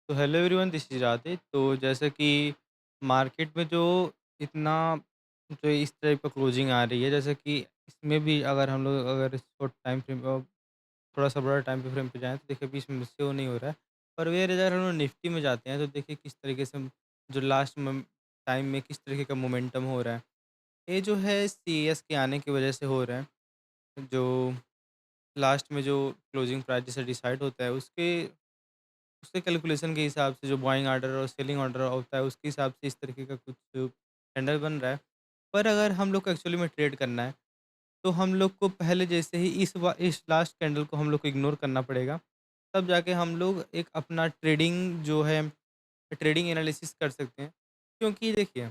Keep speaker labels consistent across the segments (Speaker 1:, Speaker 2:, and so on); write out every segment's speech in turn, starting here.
Speaker 1: तो hello everyone, this is Radhe. तो जैसे कि मार्केट में जो इतना जो इस टाइप का क्लोजिंग आ रही है, जैसे कि इसमें भी अगर हम लोग अगर शॉर्ट टाइम फ्रेम थोड़ा सा बड़ा टाइम फ्रेम पे जाएँ तो देखिए बीच में मुझसे वो नहीं हो रहा है। पर वेयर अगर हम लोग निफ्टी में जाते हैं तो देखिए किस तरीके से जो लास्ट टाइम में किस तरीके का मोमेंटम हो रहा है। ये जो है सीएस के आने की वजह से हो रहा है। जो लास्ट में जो क्लोजिंग प्राइस जैसे डिसाइड होता है उसके कैलकुलेशन के हिसाब से जो बाइंग ऑर्डर और सेलिंग ऑर्डर होता है उसके हिसाब से इस तरीके का कुछ कैंडल बन रहा है। पर अगर हम लोग को एक्चुअली में ट्रेड करना है तो हम लोग को पहले जैसे ही इस लास्ट कैंडल को हम लोग को इग्नोर करना पड़ेगा। तब जाके हम लोग एक अपना ट्रेडिंग जो है ट्रेडिंग एनालिसिस कर सकते हैं। क्योंकि देखिए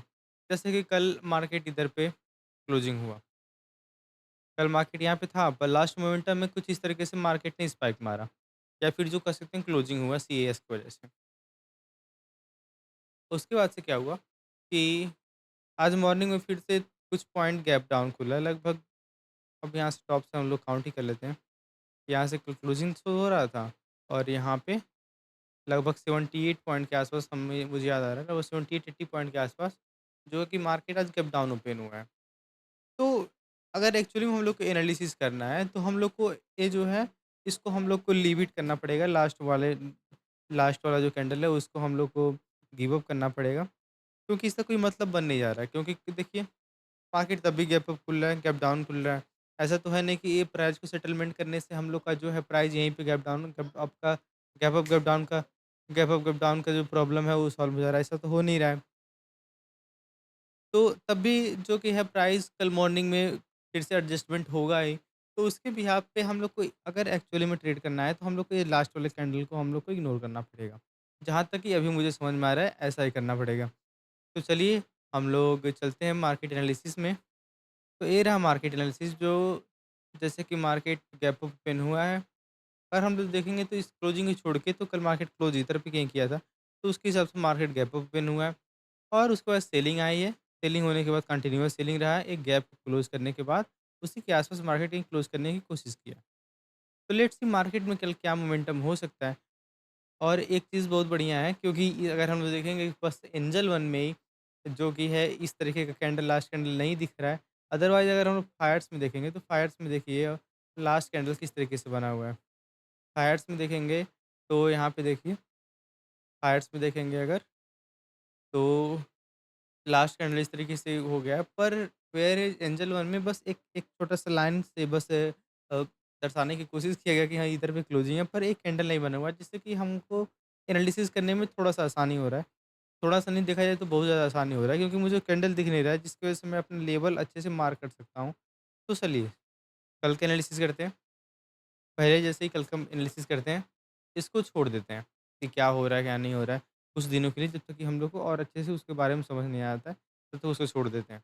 Speaker 1: जैसे कि कल मार्केट इधर पे क्लोजिंग हुआ। कल मार्केट यहाँ पे था पर लास्ट मोमेंटम में कुछ इस तरीके से मार्केट ने स्पाइक मारा या फिर जो कह सकते हैं क्लोजिंग हुआ सीएस की वजह से। उसके बाद से क्या हुआ कि आज मॉर्निंग में फिर से कुछ पॉइंट गैप डाउन खुला लगभग। अब यहाँ से टॉप से हम लोग काउंट ही कर लेते हैं। यहाँ से क्लोजिंग शो हो रहा था और यहाँ पे लगभग 78 पॉइंट के आसपास हमें मुझे याद आ रहा है लगभग 78-80 पॉइंट के आसपास जो कि मार्केट आज गैप डाउन ओपन हुआ है। तो अगर एक्चुअली में हम लोग को एनालिसिस करना है तो हम लोग को ये जो है इसको हम लोग को लीव इट करना पड़ेगा। लास्ट वाला जो कैंडल है उसको हम लोग को गिव अप करना पड़ेगा। क्योंकि इसका कोई मतलब बन नहीं जा रहा है। क्योंकि देखिए मार्केट तब भी गैप अप खुल रहा है, गैप डाउन खुल रहा है। ऐसा तो है नहीं कि ये प्राइस को सेटलमेंट करने से हम लोग का जो है प्राइस यहीं पे गैप अप गैप डाउन का जो प्रॉब्लम है वो सॉल्व हो जा रहा है। ऐसा तो हो नहीं रहा है। तो तब भी जो कि है प्राइस कल मॉर्निंग में फिर से एडजस्टमेंट होगा ही। तो उसके बिहाफ़ पे हम लोग को अगर एक्चुअली में ट्रेड करना है तो हम लोग को ये लास्ट वाले कैंडल को हम लोग को इग्नोर करना पड़ेगा। जहाँ तक कि अभी मुझे समझ में आ रहा है ऐसा ही करना पड़ेगा। तो चलिए हम लोग चलते हैं मार्केट एनालिसिस में। तो ये रहा मार्केट एनालिसिस जो जैसे कि मार्केट गैप अप ओपन हुआ है। और हम लोग देखेंगे तो इस क्लोजिंग को छोड़ के तो कल मार्केट क्लोज इधर पे कहीं किया था। तो उसके हिसाब से मार्केट गैप अप ओपन हुआ है और उसके बाद सेलिंग आई है। सेलिंग होने के बाद कंटिन्यूअस सेलिंग रहा है। एक गैप को क्लोज करने के बाद उसी के आसपास मार्केट कहीं क्लोज करने की कोशिश किया। तो लेट्स सी मार्केट में कल क्या मोमेंटम हो सकता है। और एक चीज़ बहुत बढ़िया है क्योंकि अगर हम लोग देखेंगे कि बस एंजल वन में ही जो कि है इस तरीके का कैंडल लास्ट कैंडल नहीं दिख रहा है। अदरवाइज़ अगर हम लोग फायर्स में देखेंगे तो फायर्स में देखिए लास्ट कैंडल किस तरीके से बना हुआ है। फायर्स में देखेंगे तो यहाँ पे देखिए फायर्स में देखेंगे अगर तो लास्ट कैंडल इस तरीके से हो गया है। पर वेयर इज़ एंजल वन में बस एक एक छोटा-सा लाइन से बस दर्शाने की कोशिश किया गया कि हाँ, इधर पे क्लोजिंग है पर एक कैंडल नहीं बना हुआ है जिससे कि हमको एनालिसिस करने में थोड़ा-सा आसानी हो रहा है। थोड़ा-सा नहीं देखा जाए तो बहुत ज़्यादा आसानी हो रहा है क्योंकि मुझे कैंडल दिख नहीं रहा है जिसकी वज़ह से मैं अपने लेवल अच्छे से मार्क कर सकता हूँ। तो चलिए, कल का एनालिसिस करते हैं। पहले जैसे ही कल का एनालिसिस करते हैं, इसको छोड़ देते हैं कि क्या हो रहा है, क्या नहीं हो रहा है, कुछ दिनों के लिए जब तक कि हम लोग को और अच्छे से उसके बारे में समझ नहीं आता है, तब तक उसको छोड़ देते हैं।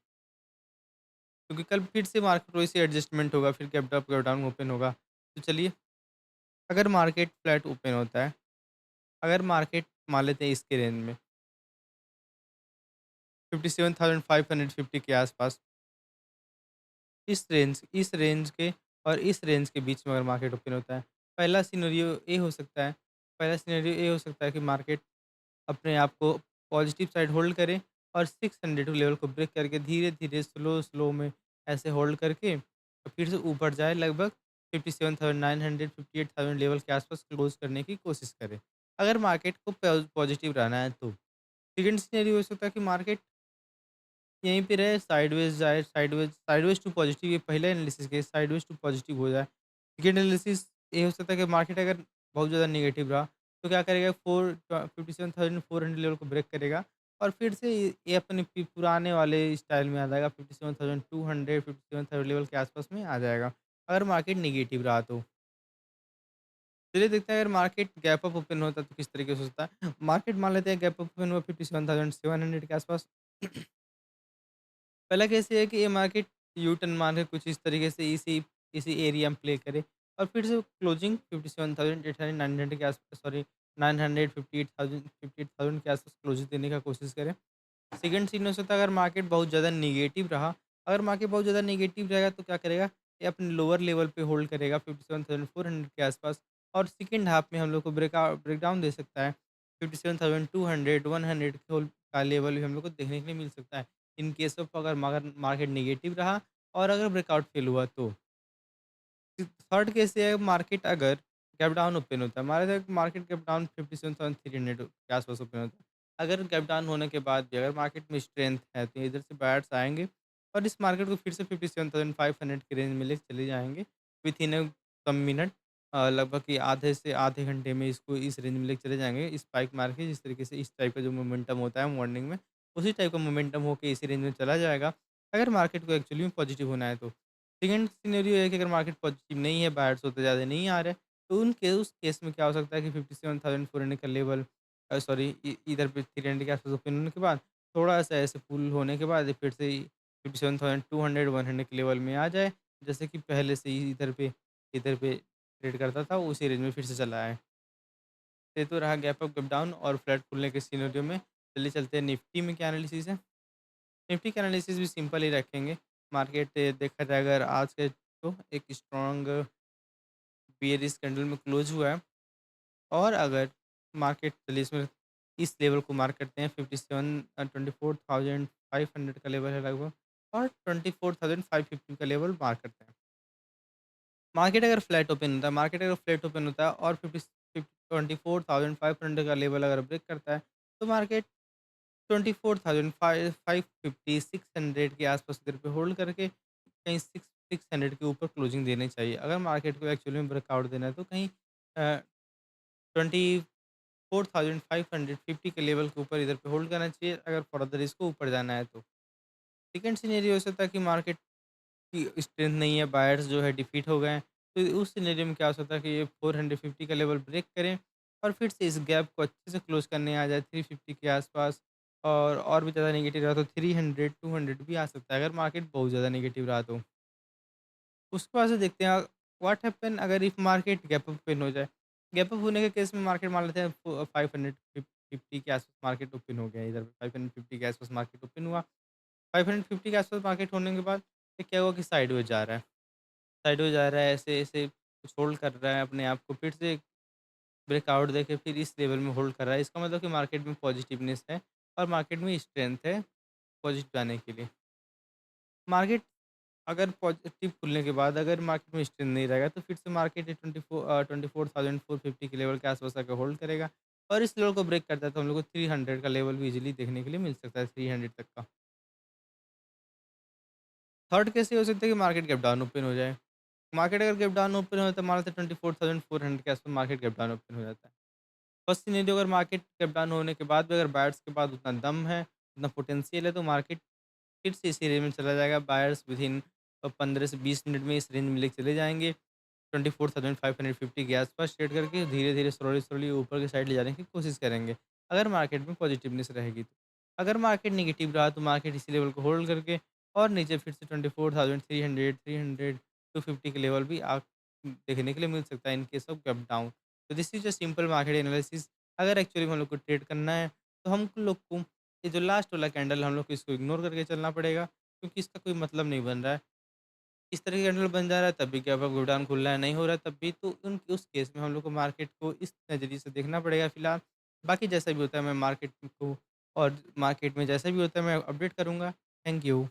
Speaker 1: क्योंकि कल फिर से मार्केट वैसे एडजस्टमेंट होगा, फिर gap up, gap down open होगा। तो चलिए, अगर मार्केट फ्लैट ओपन होता है, अगर मार्केट मान लेते हैं इसके रेंज में 57,550 के आसपास, इस रेंज के और इस रेंज के बीच में अगर मार्केट ओपन होता है, पहला सिनेरियो ये हो सकता है पहला सिनेरियो ये हो सकता है कि मार्केट अपने आप को पॉजिटिव साइड होल्ड करें और 600 लेवल को ब्रेक करके धीरे-धीरे स्लो में ऐसे होल्ड करके और फिर से ऊपर जाए लगभग 57,900 58,000 लेवल के आसपास क्लोज़ करने की कोशिश करें। अगर मार्केट को पॉजिटिव रहना है तो। सेकंड सिनेरियो हो सकता है कि मार्केट यहीं पे रहे, साइडवेज़ जाए, साइडवेज़ टू पॉजिटिव, ये पहला एनालिसिस के साइडवेज़ टू पॉजिटिव हो जाए। सेकंड एनालिसिस ये हो सकता है कि मार्केट अगर बहुत ज़्यादा नेगेटिव रहा, तो क्या करेगा 57,400 लेवल को ब्रेक करेगा और फिर से ये अपने पुराने वाले स्टाइल में आ जाएगा, 57,200 57,000 लेवल के आसपास में आ जाएगा, अगर मार्केट नेगेटिव रहा तो। चलिए देखते हैं अगर मार्केट गैप अप ओपन होता है तो किस तरीके से होता है। मार्केट मान लेते हैं गैप अप ओपन हुआ 57,700 के आसपास। पहला केस ये है कि ये मार्केट यू टर्न मार के कुछ इस तरीके से इसी इसी एरिया में प्ले करे और फिर से क्लोजिंग 57,800 के आसपास, सॉरी 958,000 के आसपास क्लोजिंग देने का कोशिश करें। सेकंड सीन हो सकता है अगर मार्केट बहुत ज़्यादा नेगेटिव रहा, अगर मार्केट बहुत ज़्यादा नेगेटिव रहेगा तो क्या करेगा, ये अपने लोअर लेवल पे होल्ड करेगा 57,400 के आसपास और सेकंड हाफ में हम लोग को ब्रेकडाउन दे सकता है। 57,200 100 का लेवल भी हम लोग को देखने के लिए मिल सकता है। इन केस ऑफ अगर मगर मार्केट नेगेटिव रहा और अगर ब्रेकआउट फेल हुआ तो। थर्ड केस ये है मार्केट अगर गैप डाउन ओपन होता है, हमारे यहाँ मार्केट गैप डाउन 57,300 के आस-पास ओपन होता है। अगर गैप डाउन होने के बाद भी अगर मार्केट में स्ट्रेंथ है, तो इधर से बायर्स आएँगे और इस मार्केट को फिर से 57,500 के रेंज में लेके चले जाएँगे विथ इन सम मिनट लगभग कि आधे से आधे घंटे में इसको इस रेंज में लेके चले जाएँगे, स्पाइक मार के जिस तरीके से इस टाइप का जो मोमेंटम होता है मॉर्निंग में, उसी टाइप का मोमेंटम होके इसी रेंज में चला जाएगा, अगर मार्केट को एक्चुअली में पॉजिटिव होना है तो। सेकंड सिनेरियो है कि अगर मार्केट पॉजिटिव नहीं है, बायर्स उतने ज़्यादा नहीं आ रहे, तो उस केस में क्या हो सकता है कि 57,400 का लेवल सॉरी इधर पे 300 के आस-पास ओपन होने के बाद थोड़ा-सा ऐसे पुल होने के बाद ये फिर से 57,200 100 के लेवल में आ जाए, जैसे कि पहले से ही इधर पे ट्रेड करता था, उसी रेंज में फिर से चला आए। ये तो रहा गैप अप, गैप डाउन और फ्लैट खुलने के सिनेरियो में। चलिए चलते हैं निफ्टी में क्या एनालिसिस है। निफ्टी का एनालिसिस भी सिंपल ही रखेंगे। मार्केट देखा जाए अगर आज के तो एक स्ट्रॉन्ग बेयरिश कैंडल में क्लोज़ हुआ है और अगर मार्केट चलिए इसमें इस लेवल को मार्क करते हैं 24,500 का लेवल है लगभग और 24,550 का लेवल मार्क करते हैं। मार्केट अगर फ्लैट ओपन होता है और 24,500 का लेवल अगर ब्रेक करता है, तो मार्केट 24,550 600 के आस-पास इधर पे होल्ड करके कहीं 600 के ऊपर क्लोजिंग देनी चाहिए। अगर मार्केट को एक्चुअली में ब्रेकआउट देना है तो कहीं 24,550 के लेवल के ऊपर इधर पे होल्ड करना चाहिए अगर फर्दर इसको ऊपर जाना है तो। सेकंड सिनेरियो हो सकता है कि मार्केट की स्ट्रेंथ नहीं है, बायर्स जो है डिफीट हो गए हैं। तो उस सिनेरियो में क्या हो सकता है कि ये 450 का लेवल ब्रेक करें और फिर से इस गैप को अच्छे से क्लोज़ करने आ जाए 350 के आस-पास और भी ज़्यादा नेगेटिव रहा तो 300 200 भी आ सकता है अगर मार्केट बहुत ज़्यादा नेगेटिव रहा तो। उसके बाद से देखते हैं व्हाट हैपन अगर if market gap up open हो जाए। गैप अप होने के केस में मार्केट मान लेते हैं 550 के आस-पास मार्केट ओपन हो गया इधर 550 के आस-पास मार्केट ओपन हुआ। 550 के आस-पास मार्केट होने के बाद ये क्या हुआ कि साइडवेज़ जा रहा है। साइडवेज़ जा रहा है ऐसे-ऐसे कुछ होल्ड कर रहा है अपने आप को फिर से ब्रेकआउट देके फिर इस लेवल में होल्ड कर रहा है। इसका मतलब कि मार्केट में पॉजिटिवनेस है और मार्केट में स्ट्रेंथ है पॉजिटिव जाने के लिए। मार्केट अगर पॉजिटिव खुलने के बाद अगर मार्केट में स्ट्रेंथ नहीं रहेगा तो फिर से मार्केट ये 24,450 के लेवल के आस-पास आके होल्ड करेगा और इस लेवल को ब्रेक करता है तो हम लोग को 300 का लेवल भी ईज़िली देखने के लिए मिल सकता है 300 तक का। थर्ड केस ये हो सकता है कि मार्केट गैप डाउन ओपन हो जाए। मार्केट अगर गैप डाउन ओपन होता है तो मान लेते हैं 24,400 के आस-पास मार्केट गैप डाउन ओपन हो जाता है। फर्स्ट सिनेरियो अगर मार्केट गैप डाउन होने के बाद भी अगर बायर्स के पास उतना दम है, उतना पोटेंशियल है तो मार्केट फिर से इसी रेंज में चला जाएगा। बायर्स विथिन 15 से 20 मिनट में इस रेंज में लेके चले जाएँगे। 24,550 के आस-पास ट्रेड करके धीरे-धीरे, स्लोली-स्लोली ऊपर की साइड ले जाने की कोशिश करेंगे, अगर मार्केट में पॉजिटिवनेस रहेगी तो। अगर मार्केट नेगेटिव रहा तो मार्केट इसी लेवल को होल्ड करके और नीचे फिर से 24,300 300 250 के लेवल भी देखने के लिए मिल सकता है in case of gap down. तो this is a simple market analysis. अगर एक्चुअली में हम लोग को ट्रेड करना है, तो हम लोग को ये जो लास्ट वाला कैंडल हम लोग को इसको इग्नोर करके चलना पड़ेगा, क्योंकि इसका कोई मतलब नहीं बन रहा है। इस तरह के कैंडल बन जा रहा है तब भी क्या गो डाउन खुल रहा है, नहीं हो रहा है तब भी, तो उस केस में हम लोग को मार्केट को इस नज़रिए से देखना पड़ेगा फिलहाल। बाकी जैसा भी होता है मैं मार्केट को और मार्केट में जैसा भी होता है मैं अपडेट करूँगा। Thank you.